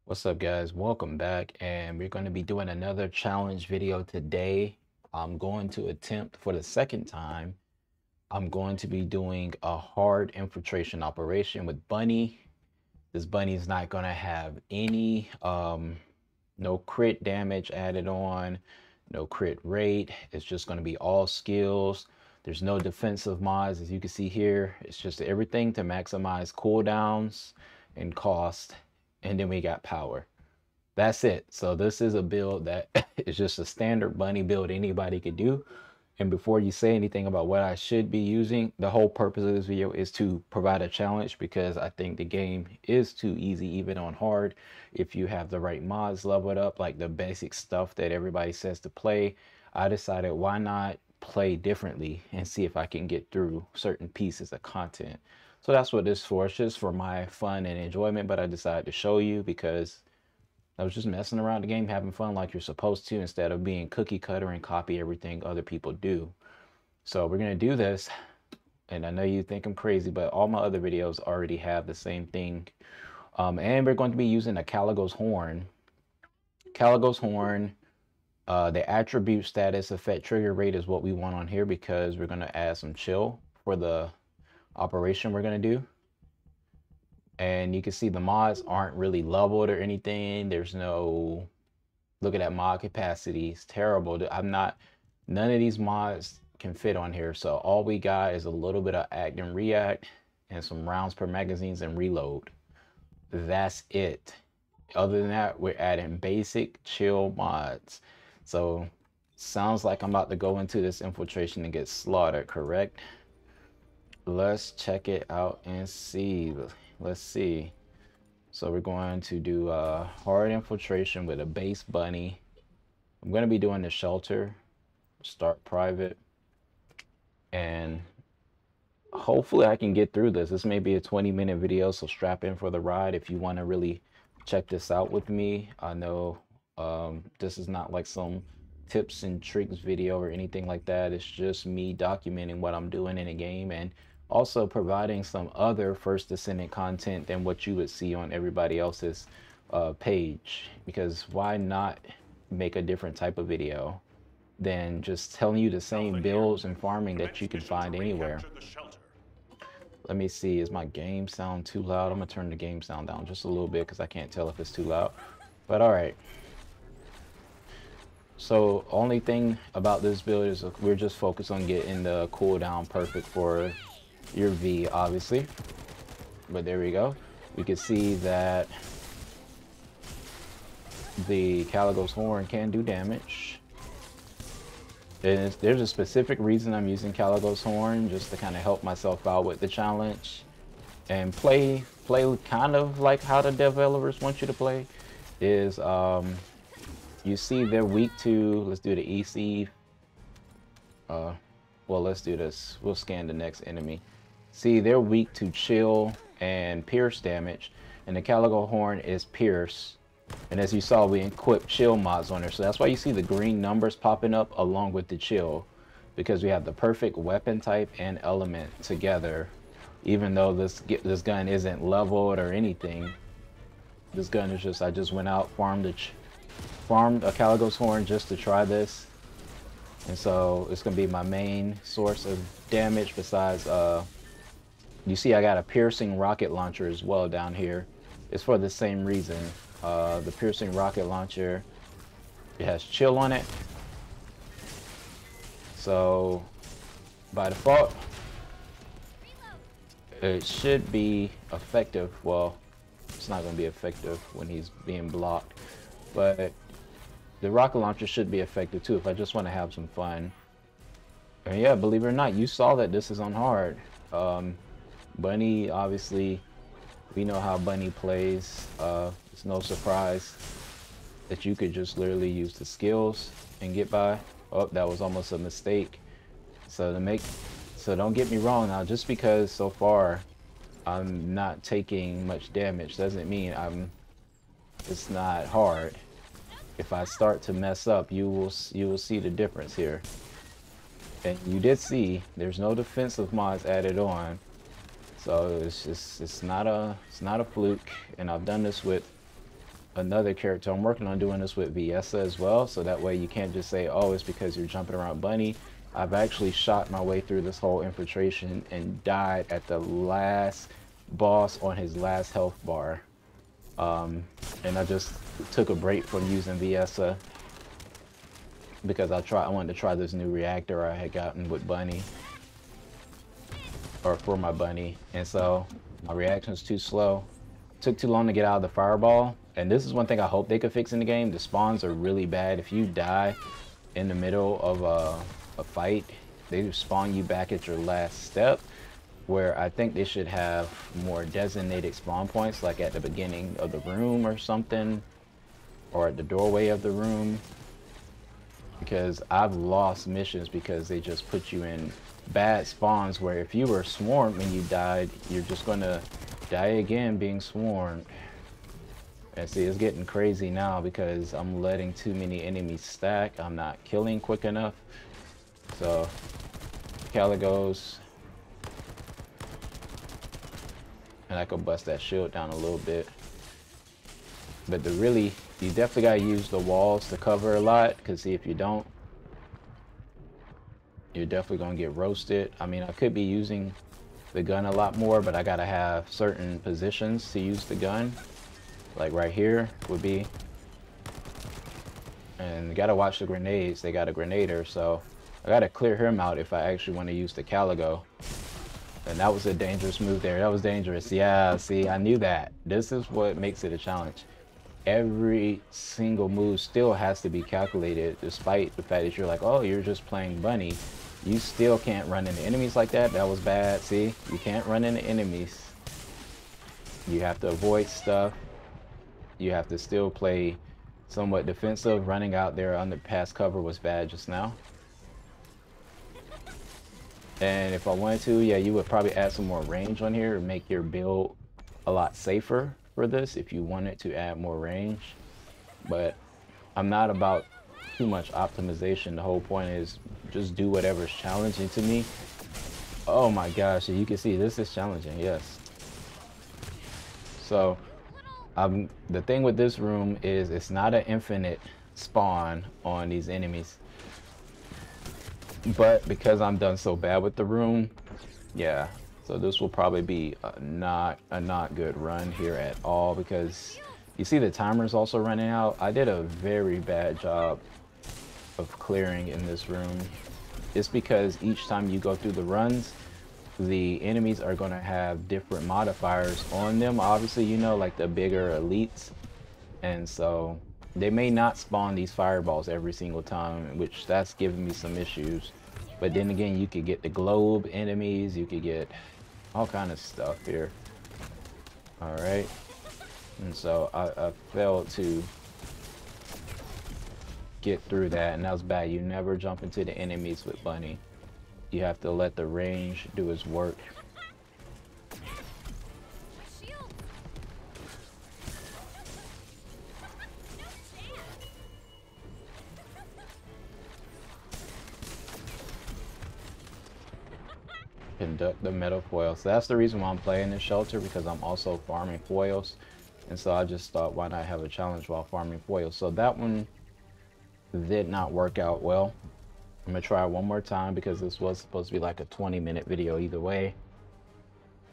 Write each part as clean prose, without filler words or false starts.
What's up, guys? Welcome back, and we're going to be doing another challenge video today. I'm going to attempt for the second time. I'm going to be doing a hard infiltration operation with Bunny. This Bunny is not going to have any no crit damage added on, no crit rate. It's just going to be all skills. There's no defensive mods, as you can see here. It's just everything to maximize cooldowns and cost, and then we got power. That's it. So this is a build that is just a standard Bunny build anybody could do. And before you say anything about what I should be using, the whole purpose of this video is to provide a challenge because I think the game is too easy even on hard. If you have the right mods leveled up, like the basic stuff that everybody says to play, I decided why not play differently and see if I can get through certain pieces of content. So that's what this is for. It's just for my fun and enjoyment, but I decided to show you because I was just messing around the game, having fun like you're supposed to, instead of being cookie cutter and copy everything other people do. So we're going to do this. And I know you think I'm crazy, but all my other videos already have the same thing. And we're going to be using a Caligo's horn. Caligo's horn, the attribute status effect trigger rate is what we want on here because we're going to add some chill for the operation we're going to do. And you can see the mods aren't really leveled or anything. There's no, look at that mod capacity. It's terrible. None of these mods can fit on here. So all we got is a little bit of act and react and some rounds per magazines and reload. That's it. Other than that, we're adding basic chill mods. So sounds like I'm about to go into this infiltration and get slaughtered, correct? Let's check it out and see. Let's see. So we're going to do a hard infiltration with a base Bunny. I'm going to be doing the shelter, start private, and hopefully I can get through this. This may be a 20-minute video, so strap in for the ride if you want to really check this out with me. I know this is not like some tips and tricks video or anything like that. It's just me documenting what I'm doing in a game and also providing some other first descendant content than what you would see on everybody else's page, because why not make a different type of video than just telling you the same builds and farming that you can find anywhere. Let me see, is my game sound too loud? I'm gonna turn the game sound down just a little bit because I can't tell if it's too loud, but all right. So only thing about this build is we're just focused on getting the cooldown perfect for your V, obviously. But there we go. We can see that the Caligo's horn can do damage. And there's a specific reason I'm using Caligo's horn, just to kind of help myself out with the challenge and play kind of like how the developers want you to play. Is you see they're weak to, let's do the EC. Well, let's do this. We'll scan the next enemy. See, they're weak to chill and pierce damage, and the Caligo horn is pierce. And as you saw, we equipped chill mods on there, so that's why you see the green numbers popping up along with the chill, because we have the perfect weapon type and element together. Even though this gun isn't leveled or anything, this gun is just, I just went out, farmed a Caligo's horn just to try this, and so it's gonna be my main source of damage. Besides, you see I got a piercing rocket launcher as well down here. It's for the same reason. The piercing rocket launcher, it has chill on it, so by default it should be effective. Well, it's not going to be effective when he's being blocked, but the rocket launcher should be effective too if I just want to have some fun. And yeah, believe it or not, you saw that this is on hard. Bunny, obviously, we know how Bunny plays. It's no surprise that you could just literally use the skills and get by. Oh, that was almost a mistake. So don't get me wrong now, just because so far I'm not taking much damage doesn't mean it's not hard. If I start to mess up, you will see the difference here. And you did see there's no defensive mods added on. So it's not a fluke, and I've done this with another character. I'm working on doing this with Viessa as well, so that way you can't just say, oh, it's because you're jumping around Bunny. I've actually shot my way through this whole infiltration and died at the last boss on his last health bar. And I just took a break from using Viessa because I wanted to try this new reactor I had gotten with Bunny, or for my Bunny, and so my reaction's too slow. Took too long to get out of the fireball, and this is one thing I hope they could fix in the game. The spawns are really bad. If you die in the middle of a fight, they just spawn you back at your last step, where I think they should have more designated spawn points, like at the beginning of the room or something, or at the doorway of the room, because I've lost missions because they just put you in bad spawns where if you were swarmed and you died, you're just gonna die again being swarmed. And see, it's getting crazy now because I'm letting too many enemies stack. I'm not killing quick enough. So Caligos, and I could bust that shield down a little bit. But you definitely gotta use the walls to cover a lot, because see, if you don't, you're definitely gonna get roasted. I mean, I could be using the gun a lot more, but I gotta have certain positions to use the gun. Like right here would be, and you gotta watch the grenades. They got a grenader, so I gotta clear him out if I actually want to use the Caligo. And that was a dangerous move there. That was dangerous. Yeah, see, I knew that. This is what makes it a challenge. Every single move still has to be calculated, despite the fact that you're like, oh, you're just playing Bunny. You still can't run into enemies like that. That was bad. See, you can't run into enemies. You have to avoid stuff. You have to still play somewhat defensive. Running out there under pass cover was bad just now. And if I wanted to, yeah, you would probably add some more range on here and make your build a lot safer for this if you wanted to add more range. But I'm not about too much optimization. The whole point is just do whatever's challenging to me. Oh my gosh, you can see this is challenging, yes. So the thing with this room is it's not an infinite spawn on these enemies. But because I'm done so bad with the room, yeah, so this will probably be a not good run here at all, because you see the timer's also running out. I did a very bad job of clearing in this room. It's because each time you go through the runs, the enemies are going to have different modifiers on them. Obviously, you know, like the bigger elites, and so they may not spawn these fireballs every single time, which that's giving me some issues. But then again, you could get the globe enemies, you could get all kind of stuff here. All right, and so I failed to get through that, and that was bad. You never jump into the enemies with Bunny. You have to let the range do its work. Conduct the metal foil. So that's the reason why I'm playing this shelter, because I'm also farming foils. And so I just thought, why not have a challenge while farming foils? So that one did not work out well. I'm gonna try it one more time because this was supposed to be like a 20-minute video either way.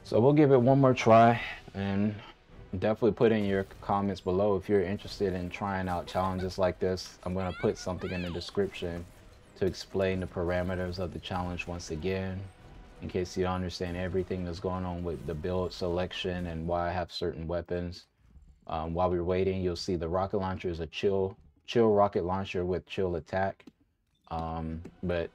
So we'll give it one more try, and definitely put in your comments below if you're interested in trying out challenges like this. I'm gonna put something in the description to explain the parameters of the challenge once again, in case you don't understand everything that's going on with the build selection and why I have certain weapons. While we're waiting, you'll see the rocket launcher is a chill rocket launcher with chill attack. But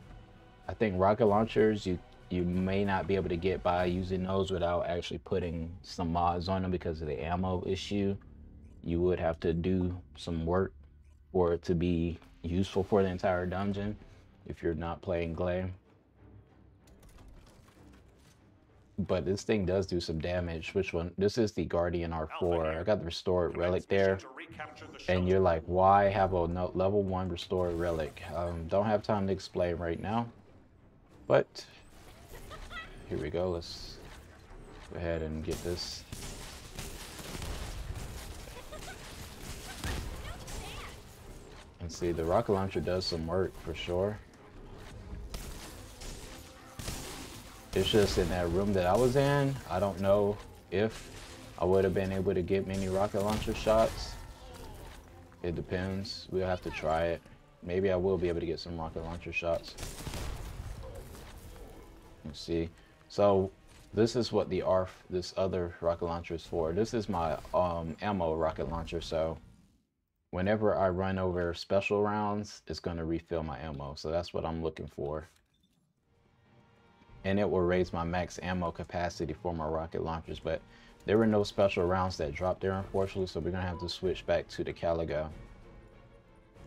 I think rocket launchers you may not be able to get by using those without actually putting some mods on them because of the ammo issue. You would have to do some work for it to be useful for the entire dungeon if you're not playing Glay. But this thing does do some damage. Which one? This is the Guardian R4. I got the restored relic there. And you're like, why have a level 1 restored relic? Don't have time to explain right now. But here we go. Let's go ahead and get this. Let's see, the rocket launcher does some work for sure. It's just in that room that I was in, I don't know if I would have been able to get many rocket launcher shots. It depends. We'll have to try it. Maybe I will be able to get some rocket launcher shots. Let's see. So this is what the this other rocket launcher is for. This is my ammo rocket launcher. So whenever I run over special rounds, it's going to refill my ammo. So that's what I'm looking for. And it will raise my max ammo capacity for my rocket launchers. But there were no special rounds that dropped there, unfortunately. So we're going to have to switch back to the Caligo.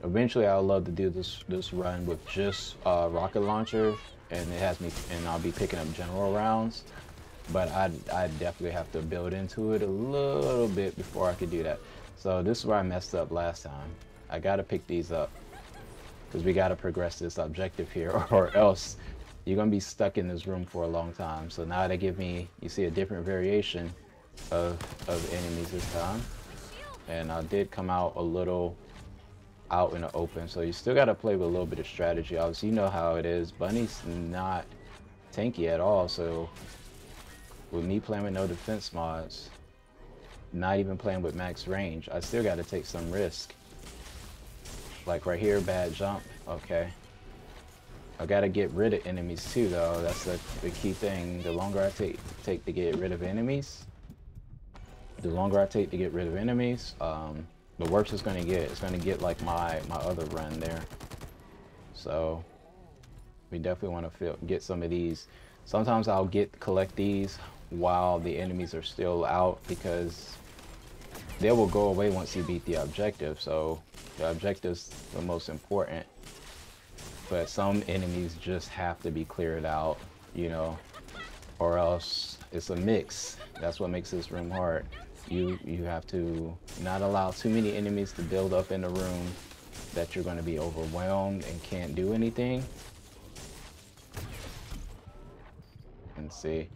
Eventually, I would love to do this run with just rocket launcher, and it has me, and I'll be picking up general rounds. But I definitely have to build into it a little bit before I could do that. So this is where I messed up last time. I got to pick these up because we got to progress this objective here, or else you're gonna be stuck in this room for a long time. So now they give me, you see a different variation of enemies this time, and I did come out a little out in the open. So you still got to play with a little bit of strategy. Obviously, you know how it is. Bunny's not tanky at all. So with me playing with no defense mods, not even playing with max range, I still got to take some risk. Like right here, bad jump. Okay. I got to get rid of enemies too, though. That's the key thing. The longer I take to get rid of enemies, the worse it's going to get. It's going to get like my other run there. So we definitely want to get some of these. Sometimes I'll collect these while the enemies are still out, because they will go away once you beat the objective. So the objective's the most important. But some enemies just have to be cleared out, you know, or else it's a mix. That's what makes this room hard. You have to not allow too many enemies to build up in the room that you're going to be overwhelmed and can't do anything. Let's see.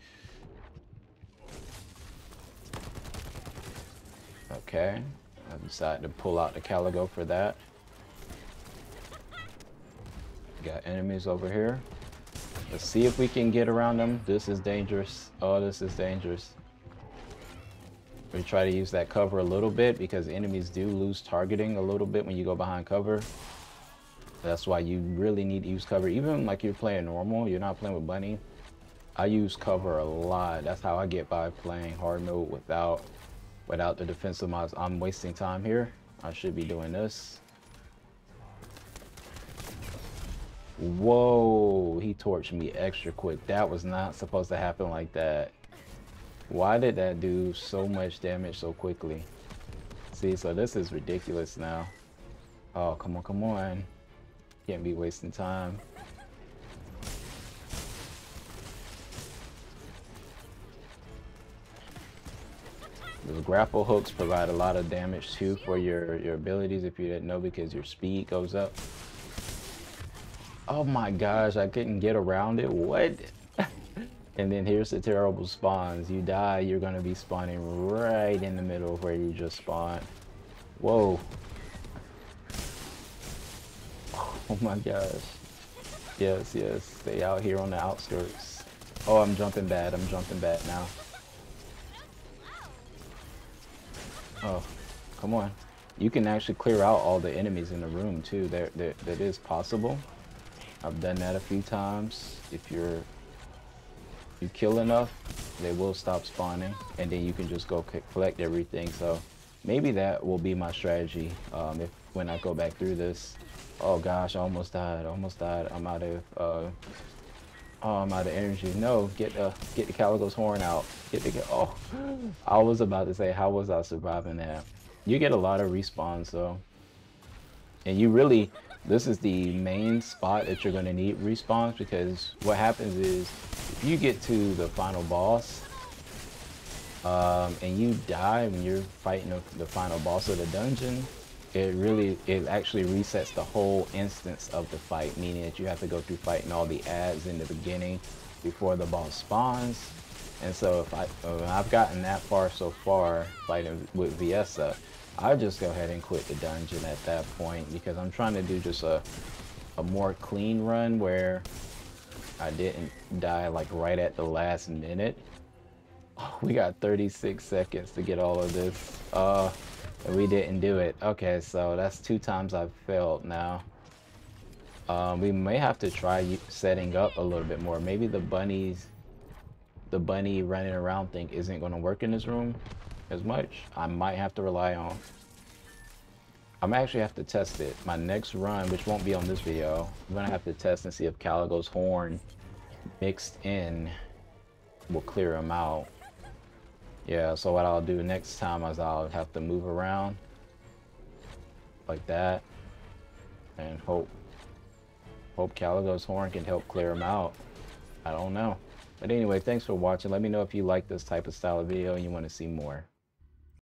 Okay, I decided to pull out the Caligo for that. Got enemies over here. Let's see if we can get around them. This is dangerous. Oh, this is dangerous. We try to use that cover a little bit, because enemies do lose targeting a little bit when you go behind cover. That's why you really need to use cover. Even like you're playing normal, you're not playing with Bunny. I use cover a lot. That's how I get by playing hard mode without the defensive mods. I'm wasting time here. I should be doing this. Whoa, he torched me extra quick. That was not supposed to happen like that. Why did that do so much damage so quickly? See, so this is ridiculous now. Oh, come on, come on. Can't be wasting time. The grapple hooks provide a lot of damage too for your abilities, if you didn't know, because your speed goes up. Oh my gosh, I couldn't get around it. What? And then here's the terrible spawns. You die, you're gonna be spawning right in the middle of where you just spawned. Whoa. Oh my gosh. Yes, yes. Stay out here on the outskirts. Oh, I'm jumping bad. I'm jumping bad now. Oh, come on. You can actually clear out all the enemies in the room too. That is possible. I've done that a few times. If you kill enough, they will stop spawning, and then you can just go collect everything. So maybe that will be my strategy when I go back through this. Oh gosh, I almost died. Almost died. I'm out of I'm out of energy. No, get the Caligo's horn out. Oh, I was about to say, how was I surviving that? You get a lot of respawns though, and you really, this is the main spot that you're going to need respawns, because what happens is if you get to the final boss and you die when you're fighting the final boss of the dungeon, it actually resets the whole instance of the fight, meaning that you have to go through fighting all the ads in the beginning before the boss spawns. And so if I've gotten that far so far fighting with Viessa, I'll just go ahead and quit the dungeon at that point because I'm trying to do just a more clean run where I didn't die like right at the last minute. Oh, we got 36 seconds to get all of this. And we didn't do it. Okay, so that's 2 times I've failed now. We may have to try setting up a little bit more. Maybe the bunny running around thing isn't going to work in this room as much. I might have to rely on. I'm actually have to test it. My next run, which won't be on this video, I'm gonna have to test and see if Caligo's horn mixed in will clear him out. Yeah, so what I'll do next time is I'll have to move around like that and hope Caligo's horn can help clear him out. I don't know. But anyway, thanks for watching. Let me know if you like this type of style of video and you want to see more.